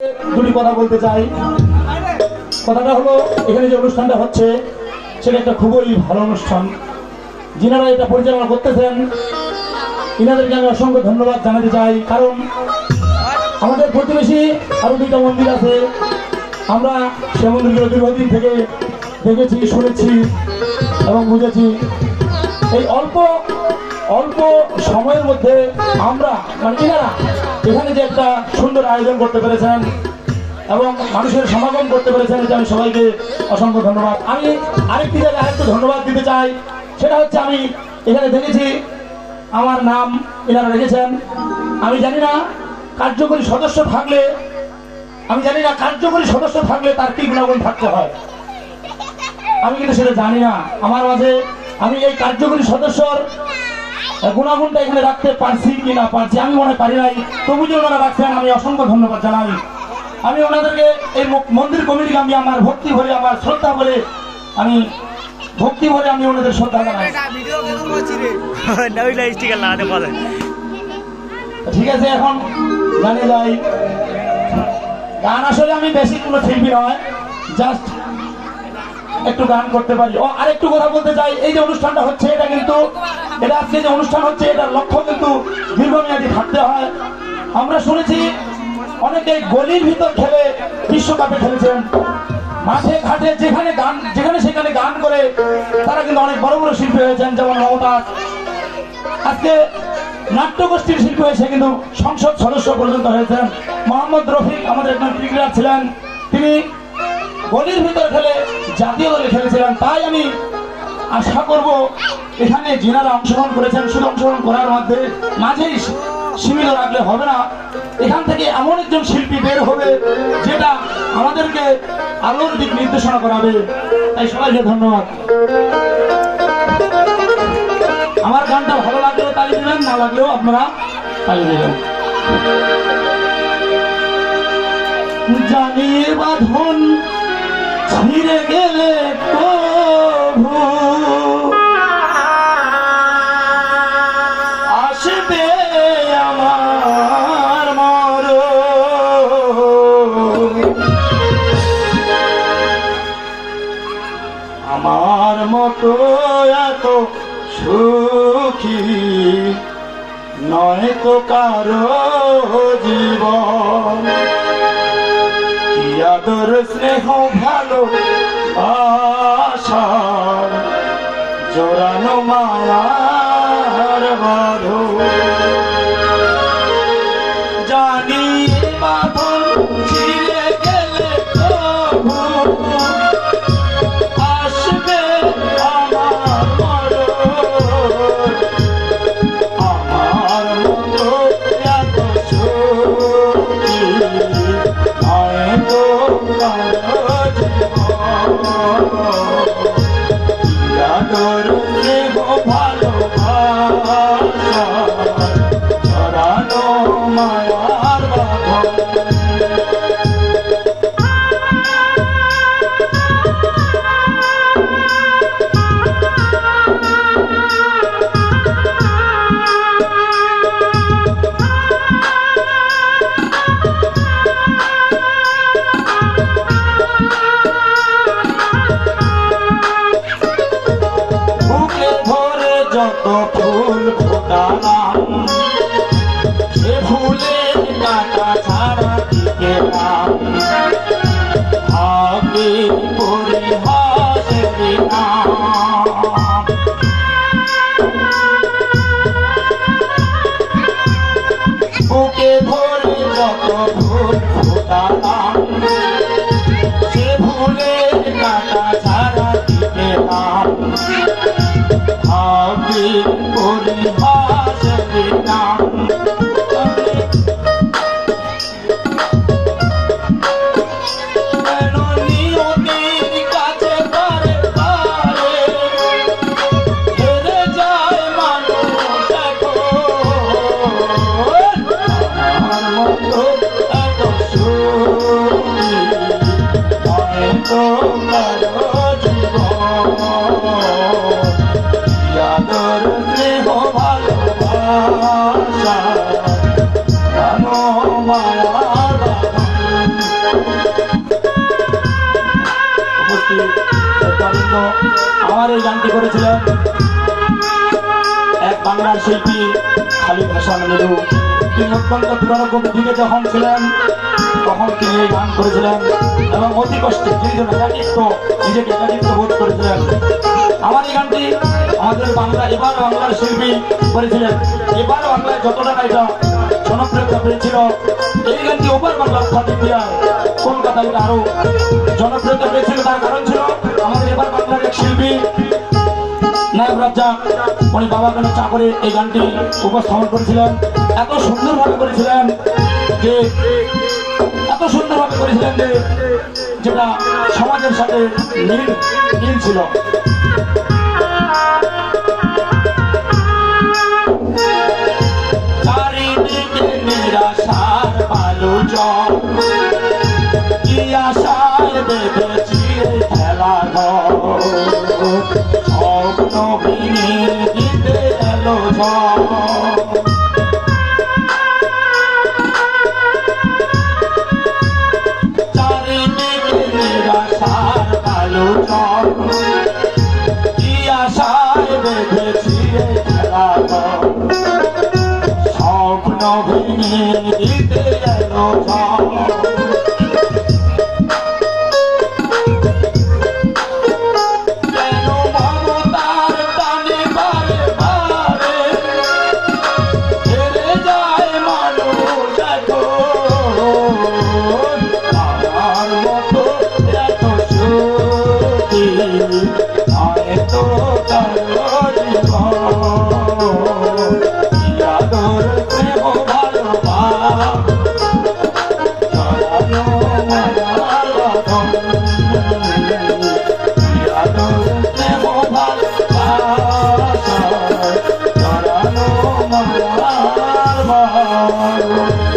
দুটি কথা বলতে চাই। কথাটা হলো, এখানে যে অনুষ্ঠানটা হচ্ছে সেটা একটা খুবই ভালো অনুষ্ঠান। যিনারা এটা পরিচালনা করতেছেন ইনাদেরকে আমি অসংখ্য ধন্যবাদ জানাতে চাই। কারণ আমাদের প্রতিবেশী আরো দুইটা মন্দির আছে, আমরা সে মন্দিরগুলো দীর্ঘদিন থেকে দেখেছি, শুনেছি এবং বুঝেছি। এই অল্প অল্প সময়ের মধ্যে আমরা ইনারা এখানে যে একটা সুন্দর আয়োজন করতে পেরেছেন এবং মানুষের সমাগম করতে পেরেছেন, এটা আমি সবাইকে অসংখ্য ধন্যবাদ। আমি আরেকটি জায়গায় আরেকটু ধন্যবাদ দিতে চাই। সেটা হচ্ছে, আমি এখানে দেখেছি আমার নাম এনারা রেখেছেন। আমি জানি না কার্যকরী সদস্য থাকলে তার কি গুণাগুণ থাকতে হয়, আমি কিন্তু সেটা জানি না। আমার মাঝে আমি এই কার্যকরী সদস্যর গুণাগুণটা এখানে রাখতে পারছি কি না পারছি, আমি মনে পারি নাই। তবু যে ওনারা রাখছেন, আমি অসংখ্য ধন্যবাদ জানাই। আমি ওনাদেরকে, এই মন্দির কমিটিকে আমি আমার ভক্তি ভরে, আমার শ্রদ্ধা বলে, আমি ওনাদের শ্রদ্ধা জানাই। ঠিক আছে, এখন গানে যাই। গান আসলে আমি বেশি কোনো শিল্পী নয়, জাস্ট একটু গান করতে পারি। ও আরেকটু কথা বলতে চাই। এই যে অনুষ্ঠানটা হচ্ছে, এটা আজকে যে অনুষ্ঠান হচ্ছে, এটার লক্ষ্য কিন্তু দীর্ঘমেয়াদী থাকতে হয়। আমরা শুনেছি অনেকে গলির ভিতর খেলে বিশ্বকাপে খেলেছেন, মাঠে ঘাটে যেখানে সেখানে গান করে তারা কিন্তু অনেক বড় বড় শিল্পী হয়েছেন, যেমন মমতাজ। আজকে নাট্যগোষ্ঠীর শিল্পী হয়েছে, কিন্তু সংসদ সদস্য পর্যন্ত হয়েছেন। মোহাম্মদ রফিক আমাদের একজন ক্রিকেটার ছিলেন, তিনি গলির ভিতর খেলে জাতীয় দলে খেলেছিলেন। তাই আমি আশা করব, এখানে যিনারা অংশগ্রহণ করেছেন, শুধু অংশগ্রহণ করার মাঝেই সীমিত রাখলে হবে না। এখান থেকে এমন একজন শিল্পী বের হবে যেটা আমাদেরকে আলোর দিক নির্দেশনা করাবে। তাই সবাইকে ধন্যবাদ। আমার গানটা ভালো লাগলেও তালি দিবেন, না লাগলেও আপনারা তালি দিবেন। জানিয়ে বাঁধন ছিঁড়ে গেলে প্রভু আসবে আমার মরণ। আমার মতো এত সুখী নয় তো কারো জীবন। কি আদর স্নেহ ভালো আশার জোরানো মায়ার বাঁধন। জানি বাঁধন ছিঁড়ে গেলে প্রভু আসবে আমার মরণ। আমার মতো এত সুখী নয় তো কারো জীবন। কি আদর স্নেহ ভালোবাসা বৃন্দ, আমার এই গানটি করেছিলেন এক বাংলার শিল্পী খালিদ হাসান মিলু। তিনি অত্যন্ত পুরানো কবি যুগে যখন ছিলেন তখন তিনি এই গান করেছিলেন এবং অতি কষ্টে দীর্ঘ নিজেকে একাকিত্ব বোধ করেছিলেন। আমার এই গানটি আমাদের এবার বাংলার শিল্পী করেছিলেন। এবার বাংলায় যত টাকা এটা জনপ্রিয়তা পেয়েছিল, এই গানটি ওপার বাংলার খ্যাতি দিয়ে কলকাতায় আরো জনপ্রিয়তা পেয়েছিল। তার কারণ ছিল আমাদের এবার বাংলার এক শিল্পী নায়ক রাজ্জাক, উনি বাবা কেন চা করে এই গানটি উপস্থাপন করেছিলেন। এত সুন্দরভাবে করেছিলেন যে যেটা সমাজের সাথে মিল ছিল। চারিদিকে নিরাশার আলোচন, কি আশায় বেঁধেছি খেলা ঘর, স্বপ্ন ভেঙে দিতে এলো ঝড়। চারিদিকে নিরাশার আলোচন, কি আশায় বেঁধেছি খেলা ঘর, স্বপ্ন ভেঙে দিতে এলো ঝড়। Oh